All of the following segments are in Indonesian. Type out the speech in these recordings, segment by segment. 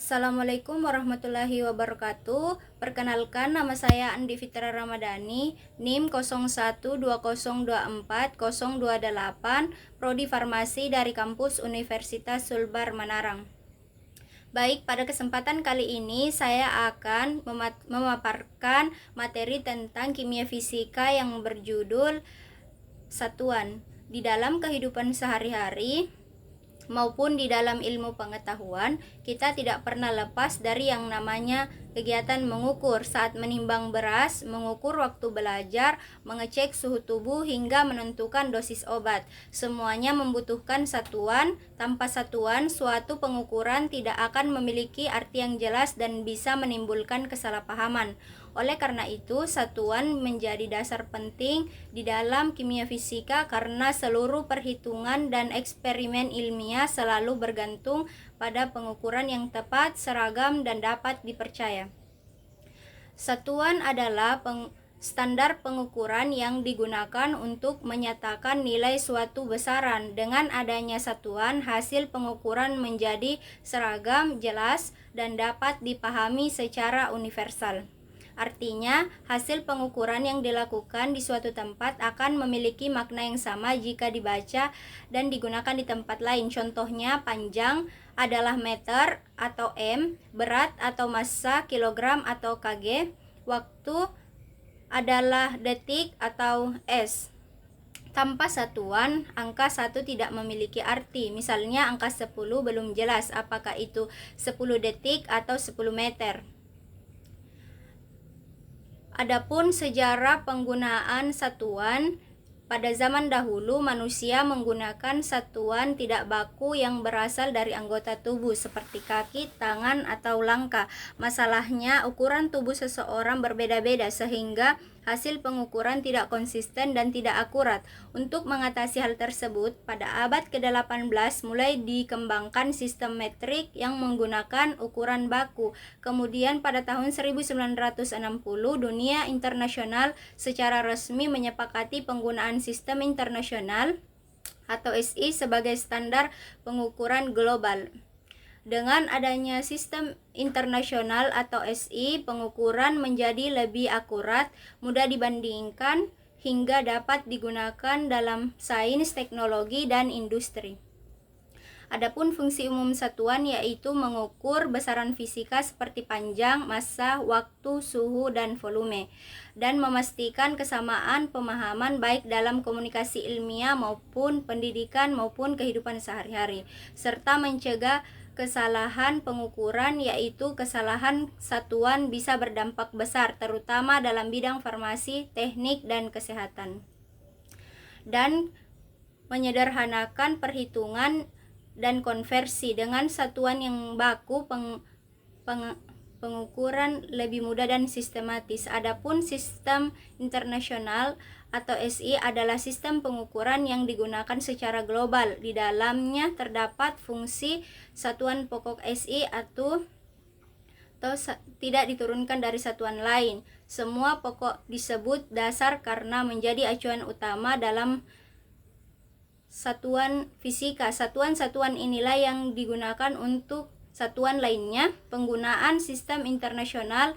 Assalamualaikum warahmatullahi wabarakatuh. Perkenalkan, nama saya Andi Fitra Ramadhani, NIM 0120240228, Prodi Farmasi dari kampus Universitas Sulbar Manarang. Baik, pada kesempatan kali ini saya akan memaparkan materi tentang kimia fisika yang berjudul satuan. Di dalam kehidupan sehari-hari maupun di dalam ilmu pengetahuan, kita tidak pernah lepas dari yang namanya kegiatan mengukur saat menimbang beras, mengukur waktu belajar, mengecek suhu tubuh, hingga menentukan dosis obat. Semuanya membutuhkan satuan. Tanpa satuan, suatu pengukuran tidak akan memiliki arti yang jelas dan bisa menimbulkan kesalahpahaman. Oleh karena itu, satuan menjadi dasar penting di dalam kimia fisika karena seluruh perhitungan dan eksperimen ilmiah selalu bergantung pada pengukuran yang tepat, seragam, dan dapat dipercaya. Satuan adalah standar pengukuran yang digunakan untuk menyatakan nilai suatu besaran. Dengan adanya satuan, hasil pengukuran menjadi seragam, jelas, dan dapat dipahami secara universal. Artinya, hasil pengukuran yang dilakukan di suatu tempat akan memiliki makna yang sama jika dibaca dan digunakan di tempat lain. Contohnya, panjang adalah meter atau m, berat atau massa kilogram atau kg, waktu adalah detik atau s. Tanpa satuan, angka 1 tidak memiliki arti. Misalnya, angka 10 belum jelas apakah itu 10 detik atau 10 meter. Adapun sejarah penggunaan satuan, pada zaman dahulu manusia menggunakan satuan tidak baku yang berasal dari anggota tubuh seperti kaki, tangan, atau langkah. Masalahnya, ukuran tubuh seseorang berbeda-beda sehingga hasil pengukuran tidak konsisten dan tidak akurat. Untuk mengatasi hal tersebut, pada abad ke-18 mulai dikembangkan sistem metrik yang menggunakan ukuran baku. Kemudian pada tahun 1960, dunia internasional secara resmi menyepakati penggunaan sistem internasional atau SI sebagai standar pengukuran global. Dengan adanya sistem internasional atau SI, pengukuran menjadi lebih akurat, mudah dibandingkan, hingga dapat digunakan dalam sains, teknologi, dan industri. Adapun fungsi umum satuan yaitu mengukur besaran fisika seperti panjang, massa, waktu, suhu, dan volume, dan memastikan kesamaan pemahaman baik dalam komunikasi ilmiah maupun pendidikan maupun kehidupan sehari-hari, serta mencegah kesalahan pengukuran yaitu kesalahan satuan bisa berdampak besar terutama dalam bidang farmasi, teknik, dan kesehatan. Dan menyederhanakan perhitungan dan konversi. Dengan satuan yang baku, pengukuran lebih mudah dan sistematis. Adapun sistem internasional atau SI adalah sistem pengukuran yang digunakan secara global. Di dalamnya terdapat fungsi satuan pokok SI atau tidak diturunkan dari satuan lain. Semua pokok disebut dasar karena menjadi acuan utama dalam satuan fisika. Satuan-satuan inilah yang digunakan untuk satuan lainnya. Penggunaan sistem internasional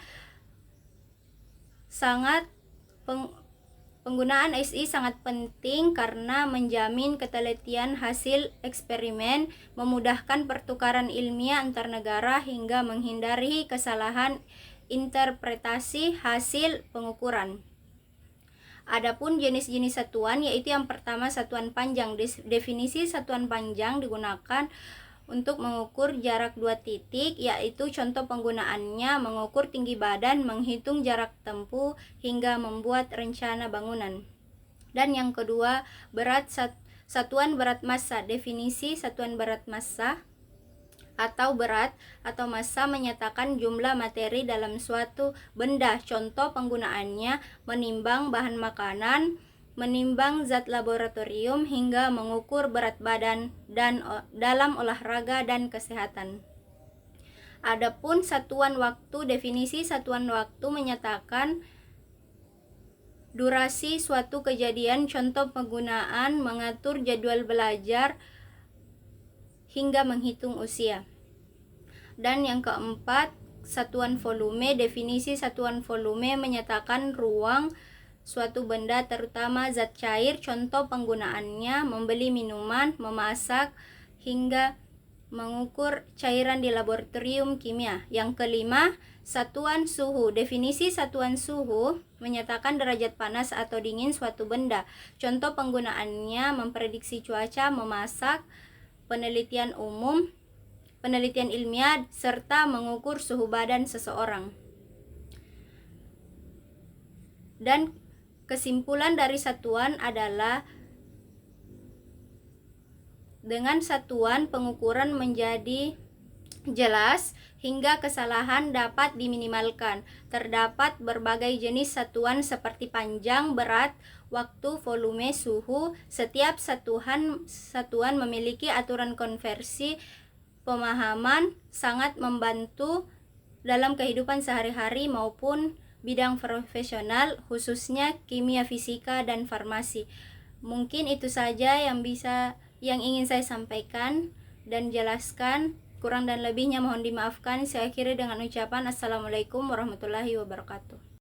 Penggunaan SI sangat penting karena menjamin ketelitian hasil eksperimen, memudahkan pertukaran ilmiah antar negara, hingga menghindari kesalahan interpretasi hasil pengukuran. Adapun jenis-jenis satuan yaitu yang pertama satuan panjang. Definisi satuan panjang digunakan untuk mengukur jarak dua titik, yaitu contoh penggunaannya mengukur tinggi badan, menghitung jarak tempuh, hingga membuat rencana bangunan. Dan yang kedua, satuan berat massa. Definisi satuan berat massa atau berat atau massa menyatakan jumlah materi dalam suatu benda. Contoh penggunaannya menimbang bahan makanan, menimbang zat laboratorium, hingga mengukur berat badan dan dalam olahraga dan kesehatan. Adapun satuan waktu. Definisi satuan waktu menyatakan durasi suatu kejadian. Contoh penggunaan mengatur jadwal belajar hingga menghitung usia. Dan yang keempat, satuan volume. Definisi satuan volume menyatakan ruang suatu benda terutama zat cair. Contoh penggunaannya membeli minuman, memasak, hingga mengukur cairan di laboratorium kimia. Yang kelima, satuan suhu. Definisi satuan suhu menyatakan derajat panas atau dingin suatu benda. Contoh penggunaannya memprediksi cuaca, memasak, penelitian umum, penelitian ilmiah, serta mengukur suhu badan seseorang. Dan kesimpulan dari satuan adalah dengan satuan pengukuran menjadi jelas hingga kesalahan dapat diminimalkan. Terdapat berbagai jenis satuan seperti panjang, berat, waktu, volume, suhu. Setiap satuan memiliki aturan konversi. Pemahaman sangat membantu dalam kehidupan sehari-hari maupun bidang profesional, khususnya kimia, fisika, dan farmasi. Mungkin itu saja yang ingin saya sampaikan dan jelaskan. Kurang dan lebihnya mohon dimaafkan. Saya akhiri dengan ucapan Assalamualaikum warahmatullahi wabarakatuh.